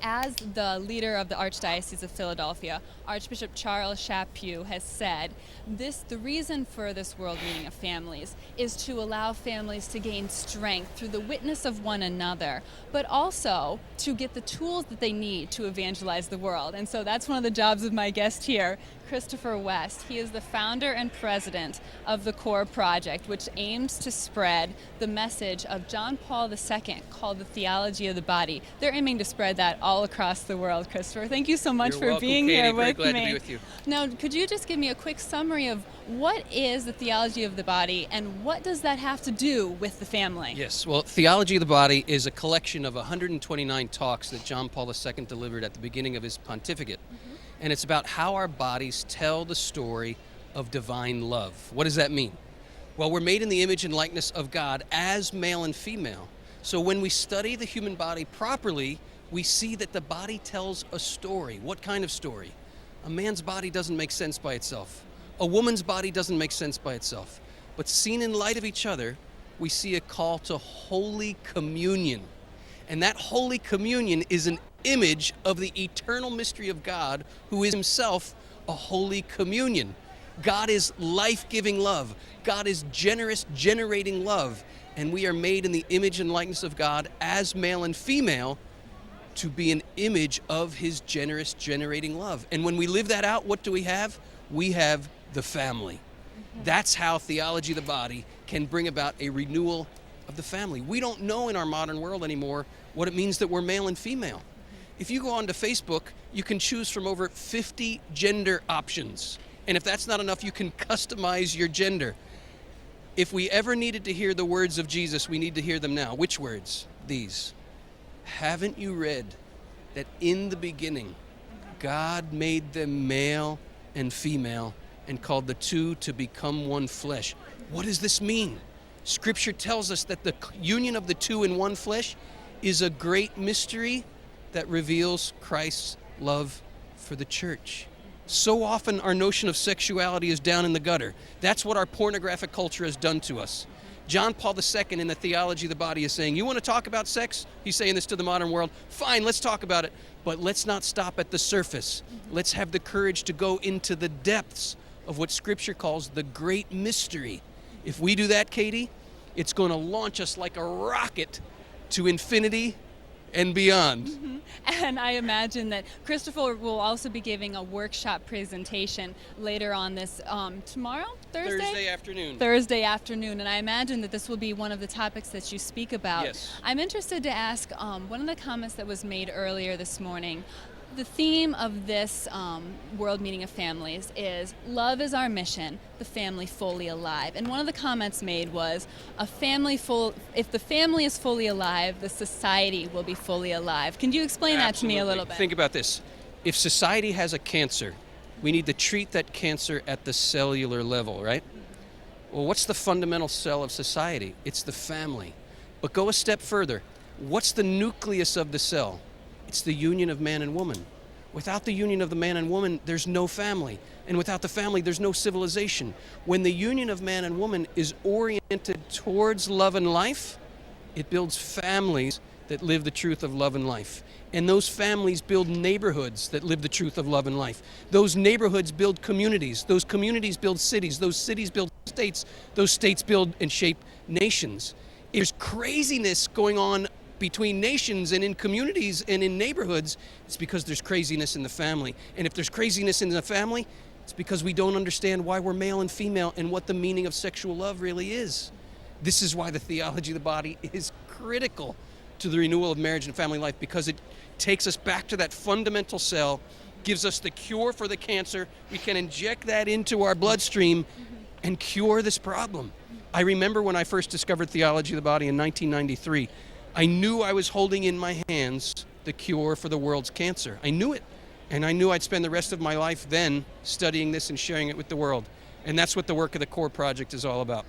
as the leader of the Archdiocese of Philadelphia, Archbishop Charles Chaput has said, the reason for this World Meeting of Families is to allow families to gain strength through the witness of one another, but also to get the tools that they need to evangelize the world. And so that's one of the jobs of my guest here, Christopher West. He is the founder and president of the CORE Project, which aims to spread the message of John Paul II called the Theology of the Body. They're aiming to spread that all across the world, Christopher. Thank you so much You're for welcome, being Katie. here Very with glad me. to be with you. Now, could you just give me a quick summary of what is the Theology of the Body and what does that have to do with the family? Yes, well, Theology of the Body is a collection of 129 talks that John Paul II delivered at the beginning of his pontificate. And it's about how our bodies tell the story of divine love. What does that mean? Well, we're made in the image and likeness of God as male and female. So when we study the human body properly, we see that the body tells a story. What kind of story? A man's body doesn't make sense by itself. A woman's body doesn't make sense by itself. But seen in light of each other, we see a call to Holy Communion. And that Holy Communion is an image of the eternal mystery of God, who is himself a Holy Communion. God is life-giving love. God is generous, generating love. And we are made in the image and likeness of God as male and female to be an image of his generous, generating love. And when we live that out, what do we have? We have the family. That's how Theology of the Body can bring about a renewal of the family. We don't know in our modern world anymore what it means that we're male and female. If you go onto Facebook, you can choose from over 50 gender options. And if that's not enough, you can customize your gender. If we ever needed to hear the words of Jesus, we need to hear them now. Which words? These. Haven't you read that in the beginning, God made them male and female and called the two to become one flesh? What does this mean? Scripture tells us that the union of the two in one flesh is a great mystery that reveals Christ's love for the church. So often our notion of sexuality is down in the gutter. That's what our pornographic culture has done to us. John Paul II in the Theology of the Body is saying, you want to talk about sex? He's saying this to the modern world. Fine, let's talk about it. But let's not stop at the surface. Let's have the courage to go into the depths of what Scripture calls the great mystery. If we do that, Katie, it's going to launch us like a rocket to infinity and beyond. And I imagine that Christopher will also be giving a workshop presentation later on this tomorrow, Thursday afternoon. Thursday afternoon, and I imagine that this will be one of the topics that you speak about. Yes. I'm interested to ask one of the comments that was made earlier this morning. The theme of this World Meeting of Families is love is our mission, the family fully alive. And one of the comments made was if the family is fully alive, the society will be fully alive. Can you explain that to me a little bit? Think about this. If society has a cancer, we need to treat that cancer at the cellular level, right? Well, what's the fundamental cell of society? It's the family. But go a step further. What's the nucleus of the cell? It's the union of man and woman. Without the union of the man and woman, there's no family. And without the family, there's no civilization. When the union of man and woman is oriented towards love and life, it builds families that live the truth of love and life. And those families build neighborhoods that live the truth of love and life. Those neighborhoods build communities. Those communities build cities. Those cities build states. Those states build and shape nations. There's craziness going on between nations and in communities and in neighborhoods. It's because there's craziness in the family. And if there's craziness in the family, it's because we don't understand why we're male and female and what the meaning of sexual love really is. This is why the Theology of the Body is critical to the renewal of marriage and family life, because it takes us back to that fundamental cell, gives us the cure for the cancer. We can inject that into our bloodstream and cure this problem. I remember when I first discovered Theology of the Body in 1993, I knew I was holding in my hands the cure for the world's cancer. I knew it. And I knew I'd spend the rest of my life then studying this and sharing it with the world. And that's what the work of the CORE Project is all about.